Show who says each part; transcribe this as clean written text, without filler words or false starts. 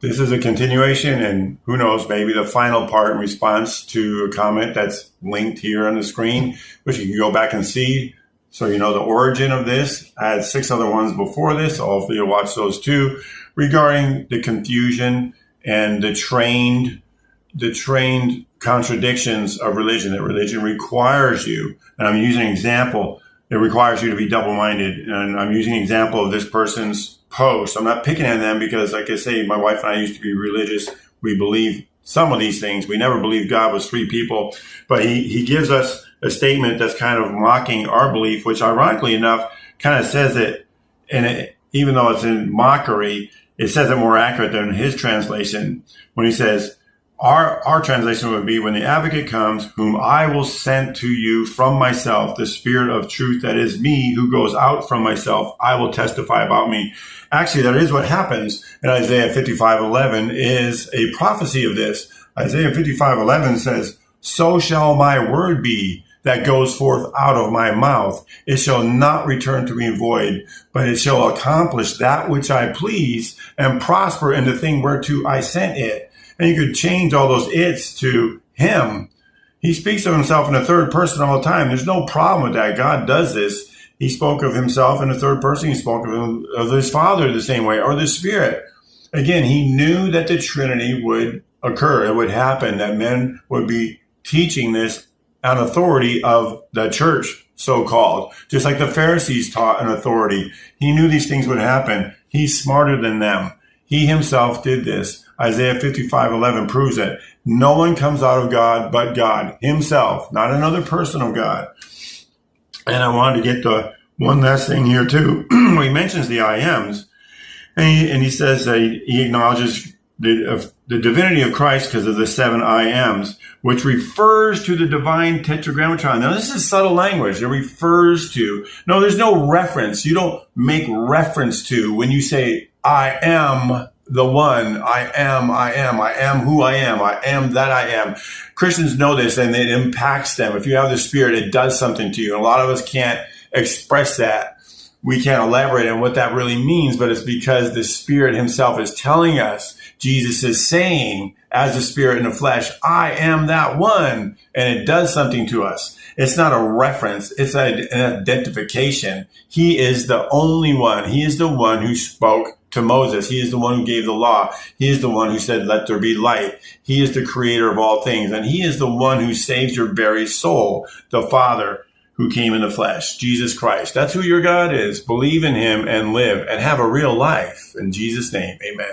Speaker 1: this is a continuation, and who knows, maybe the final part in response to a comment that's linked here on the screen, which you can go back and see. So you know the origin of this. I had 6 other ones before this. Hopefully you'll watch those too, regarding the confusion and the trained contradictions of religion, that religion requires you. And I'm using an example. It requires you to be double-minded. And I'm using an example of this person's post. I'm not picking on them because, like I say, my wife and I used to be religious. We believe some of these things. We never believed God was 3 people. But he gives us a statement that's kind of mocking our belief, which ironically enough kind of says it, and even though it's in mockery, it says it more accurate than his translation when he says, Our translation would be, when the advocate comes, whom I will send to you from myself, the spirit of truth that is me, who goes out from myself, I will testify about me. Actually, that is what happens in Isaiah 55:11 is a prophecy of this. Isaiah 55:11 says, so shall my word be that goes forth out of my mouth. It shall not return to me void, but it shall accomplish that which I please and prosper in the thing whereto I sent it. And you could change all those it's to him. He speaks of himself in the third person all the time. There's no problem with that. God does this. He spoke of himself in the third person. He spoke of his Father the same way, or the Spirit. Again, he knew that the Trinity would occur. It would happen, that men would be teaching this on authority of the church, so-called. Just like the Pharisees taught on authority. He knew these things would happen. He's smarter than them. He himself did this. Isaiah 55:11 proves it. No one comes out of God but God himself, not another person of God. And I wanted to get to one last thing here too. He mentions the I ams, and he says that he acknowledges the divinity of Christ because of the 7 I ams, which refers to the divine tetragrammaton. Now, this is subtle language. It refers to. No, there's no reference. You don't make reference to when you say, I am the one, I am who I am that I am. Christians know this, and it impacts them. If you have the Spirit, it does something to you. And a lot of us can't express that. We can't elaborate on what that really means, but it's because the Spirit himself is telling us. Jesus is saying, as the Spirit in the flesh, I am that one. And it does something to us. It's not a reference. It's an identification. He is the only one. He is the one who spoke to Moses. He is the one who gave the law. He is the one who said, let there be light. He is the creator of all things. And he is the one who saves your very soul, the Father who came in the flesh, Jesus Christ. That's who your God is. Believe in him and live and have a real life. In Jesus' name, amen.